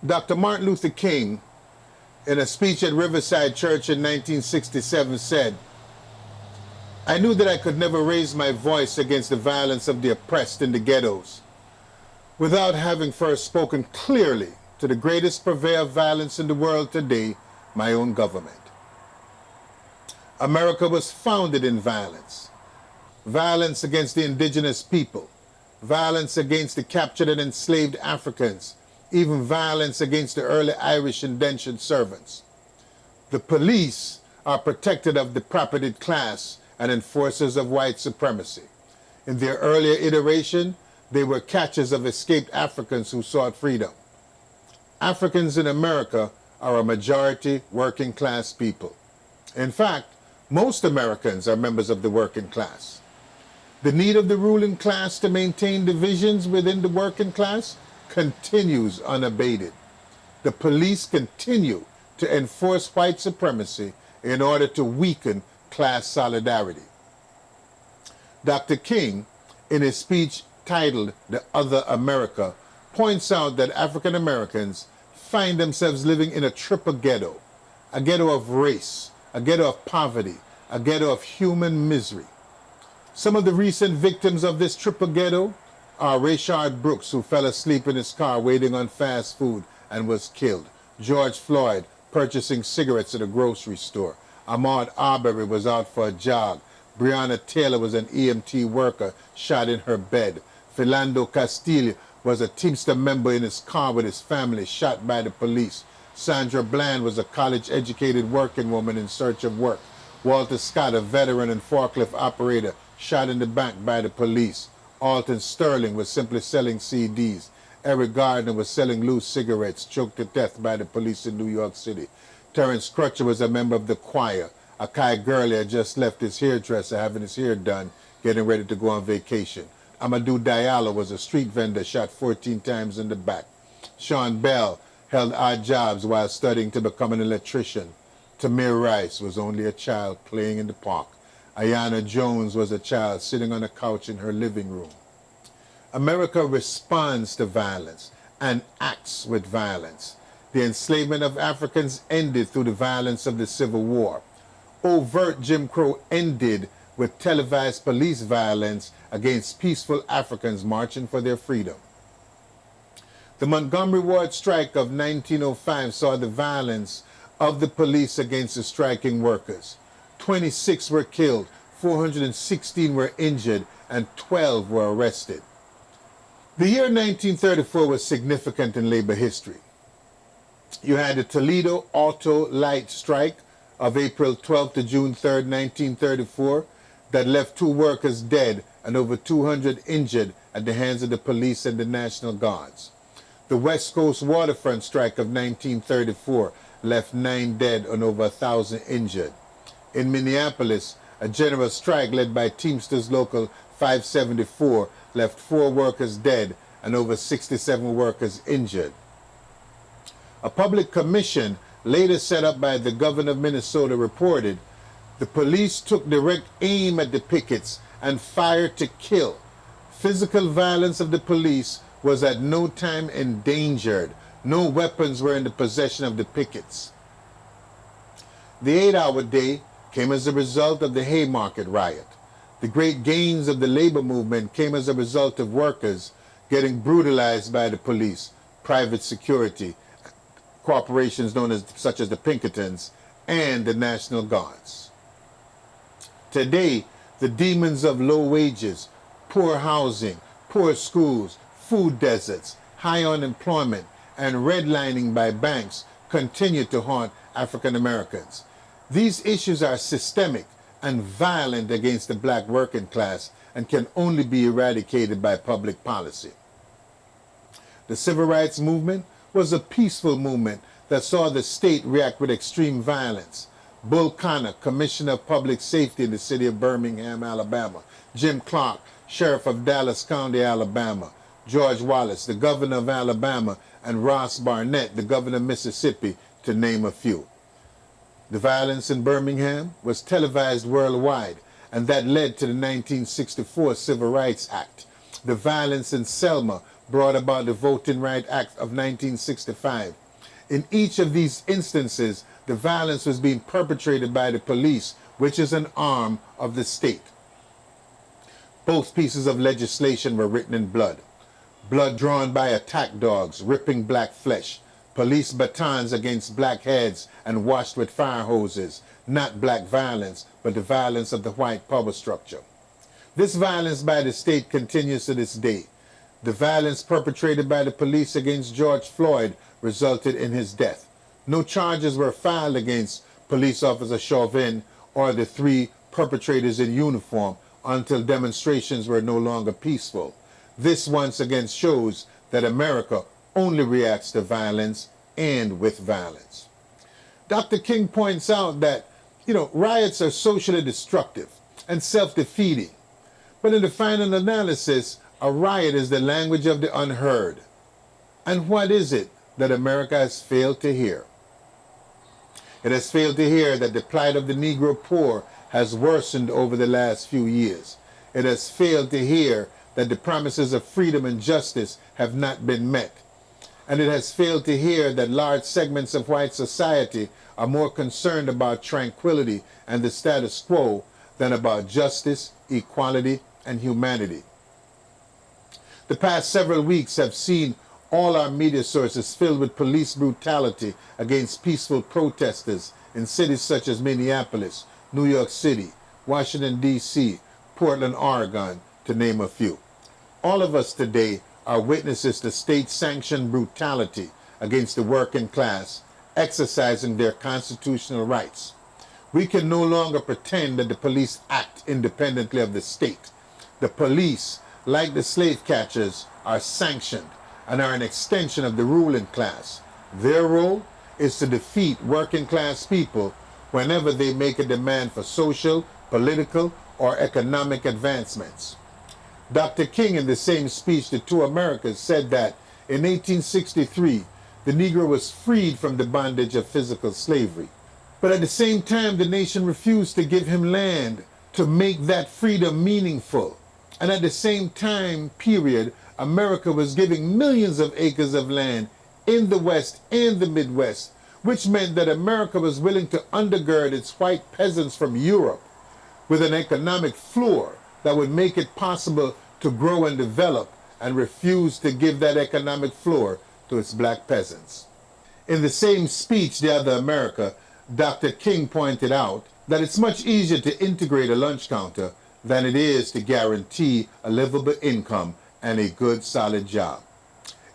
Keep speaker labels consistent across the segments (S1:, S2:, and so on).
S1: Dr. Martin Luther King, in a speech at Riverside Church in 1967, said, "I knew that I could never raise my voice against the violence of the oppressed in the ghettos without having first spoken clearly to the greatest purveyor of violence in the world today, my own government. America was founded in violence. Violence against the indigenous people, violence against the captured and enslaved Africans, even violence against the early Irish indentured servants. The police are protected of the propertied class and enforcers of white supremacy. In their earlier iteration, they were catchers of escaped Africans who sought freedom. Africans in America are a majority working class people. In fact, most Americans are members of the working class. The need of the ruling class to maintain divisions within the working class continues unabated. The police continue to enforce white supremacy in order to weaken class solidarity." Dr. King, in his speech titled "The Other America," points out that African Americans find themselves living in a triple ghetto, a ghetto of race, a ghetto of poverty, a ghetto of human misery. Some of the recent victims of this triple ghetto are Rayshard Brooks, who fell asleep in his car waiting on fast food and was killed; George Floyd, purchasing cigarettes at a grocery store; Ahmaud Arbery was out for a jog; Breonna Taylor was an EMT worker shot in her bed; Philando Castile was a Teamster member in his car with his family shot by the police; Sandra Bland was a college-educated working woman in search of work; Walter Scott, a veteran and forklift operator, shot in the back by the police; Alton Sterling was simply selling CDs; Eric Gardner was selling loose cigarettes, choked to death by the police in New York City; Terrence Crutcher was a member of the choir; Akai Gurley had just left his hairdresser having his hair done, getting ready to go on vacation; Amadou Diallo was a street vendor shot 14 times in the back; Sean Bell held odd jobs while studying to become an electrician; Tamir Rice was only a child playing in the park; Ayanna Jones was a child sitting on a couch in her living room. America responds to violence and acts with violence. The enslavement of Africans ended through the violence of the Civil War. Overt Jim Crow ended with televised police violence against peaceful Africans marching for their freedom. The Montgomery Ward strike of 1905 saw the violence of the police against the striking workers. 26 were killed, 416 were injured, and 12 were arrested. The year 1934 was significant in labor history. You had the Toledo Auto Light Strike of April 12 to June 3, 1934, that left 2 workers dead and over 200 injured at the hands of the police and the National Guards. The West Coast Waterfront Strike of 1934 left 9 dead and over 1,000 injured. In Minneapolis, a general strike led by Teamsters Local 574 left 4 workers dead and over 67 workers injured. A public commission later set up by the governor of Minnesota reported, "The police took direct aim at the pickets and fired to kill. Physical violence of the police was at no time endangered. No weapons were in the possession of the pickets." The 8-hour day came as a result of the Haymarket riot. The great gains of the labor movement came as a result of workers getting brutalized by the police, private security, corporations such as the Pinkertons, and the National Guards. Today, the demons of low wages, poor housing, poor schools, food deserts, high unemployment, and redlining by banks continue to haunt African Americans. These issues are systemic and violent against the black working class and can only be eradicated by public policy. The Civil Rights Movement was a peaceful movement that saw the state react with extreme violence. Bull Connor, Commissioner of Public Safety in the city of Birmingham, Alabama; Jim Clark, Sheriff of Dallas County, Alabama; George Wallace, the Governor of Alabama; and Ross Barnett, the Governor of Mississippi, to name a few. The violence in Birmingham was televised worldwide, and that led to the 1964 Civil Rights Act. The violence in Selma brought about the Voting Rights Act of 1965. In each of these instances, the violence was being perpetrated by the police, which is an arm of the state. Both pieces of legislation were written in blood. Blood drawn by attack dogs, ripping black flesh, police batons against black heads and washed with fire hoses, not black violence, but the violence of the white power structure. This violence by the state continues to this day. The violence perpetrated by the police against George Floyd resulted in his death. No charges were filed against police officer Chauvin or the three perpetrators in uniform until demonstrations were no longer peaceful. This once again shows that America only reacts to violence and with violence. Dr. King points out that, riots are socially destructive and self-defeating. But in the final analysis, a riot is the language of the unheard. And what is it that America has failed to hear? It has failed to hear that the plight of the Negro poor has worsened over the last few years. It has failed to hear that the promises of freedom and justice have not been met. And it has failed to hear that large segments of white society are more concerned about tranquility and the status quo than about justice, equality, and humanity. The past several weeks have seen all our media sources filled with police brutality against peaceful protesters in cities such as Minneapolis, New York City, Washington, D.C., Portland, Oregon, to name a few. All of us today are witnesses to state-sanctioned brutality against the working class, exercising their constitutional rights. We can no longer pretend that the police act independently of the state. The police, like the slave catchers, are sanctioned and are an extension of the ruling class. Their role is to defeat working class people whenever they make a demand for social, political, or economic advancements. Dr. King, in the same speech to Two Americas, said that in 1863, the Negro was freed from the bondage of physical slavery. But at the same time, the nation refused to give him land to make that freedom meaningful. And at the same time period, America was giving millions of acres of land in the West and the Midwest, which meant that America was willing to undergird its white peasants from Europe with an economic floor that would make it possible to grow and develop, and refused to give that economic floor to its black peasants. In the same speech, The Other America, Dr. King pointed out that it's much easier to integrate a lunch counter than it is to guarantee a livable income and a good, solid job.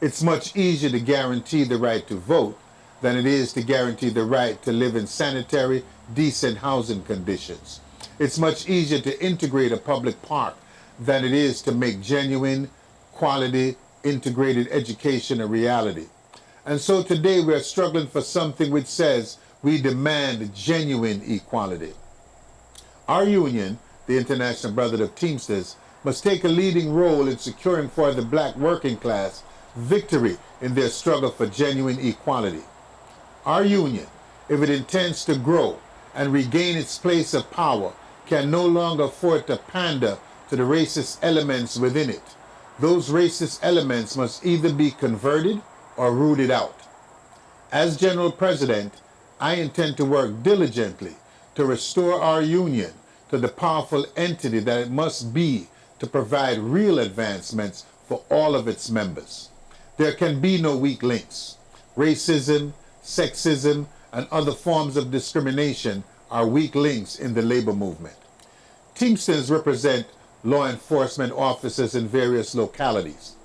S1: It's much easier to guarantee the right to vote than it is to guarantee the right to live in sanitary, decent housing conditions. It's much easier to integrate a public park than it is to make genuine, quality, integrated education a reality. And so today we are struggling for something which says we demand genuine equality. Our union, the International Brotherhood of Teamsters, must take a leading role in securing for the black working class victory in their struggle for genuine equality. Our union, if it intends to grow and regain its place of power, can no longer afford to pander to the racist elements within it. Those racist elements must either be converted or rooted out. As General President, I intend to work diligently to restore our union to the powerful entity that it must be to provide real advancements for all of its members. There can be no weak links. Racism, sexism, and other forms of discrimination are weak links in the labor movement. Teamsters represent law enforcement officers in various localities.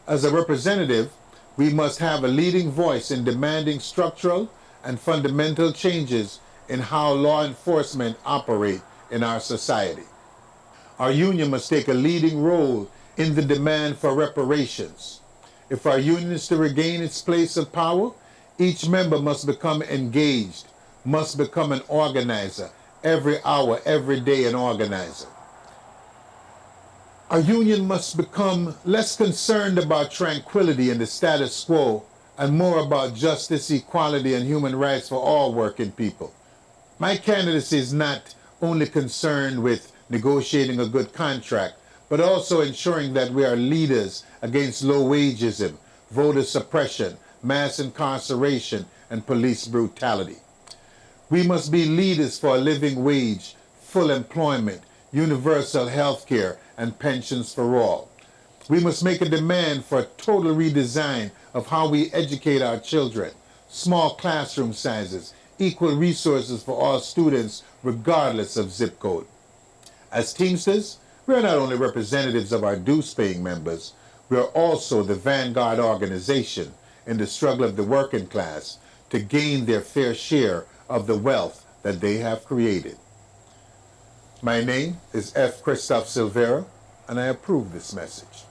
S1: As a representative, we must have a leading voice in demanding structural and fundamental changes in how law enforcement operate in our society. Our union must take a leading role in the demand for reparations. If our union is to regain its place of power, each member must become engaged, must become an organizer, every hour, every day an organizer. Our union must become less concerned about tranquility and the status quo and more about justice, equality, and human rights for all working people. My candidacy is not only concerned with negotiating a good contract, but also ensuring that we are leaders against low wageism, voter suppression, mass incarceration, and police brutality. We must be leaders for a living wage, full employment, universal health care, and pensions for all. We must make a demand for a total redesign of how we educate our children, small classroom sizes, equal resources for all students regardless of zip code. As Teamsters, we are not only representatives of our dues-paying members, we are also the vanguard organization in the struggle of the working class to gain their fair share of the wealth that they have created. My name is F. Christophe Silvera, and I approve this message.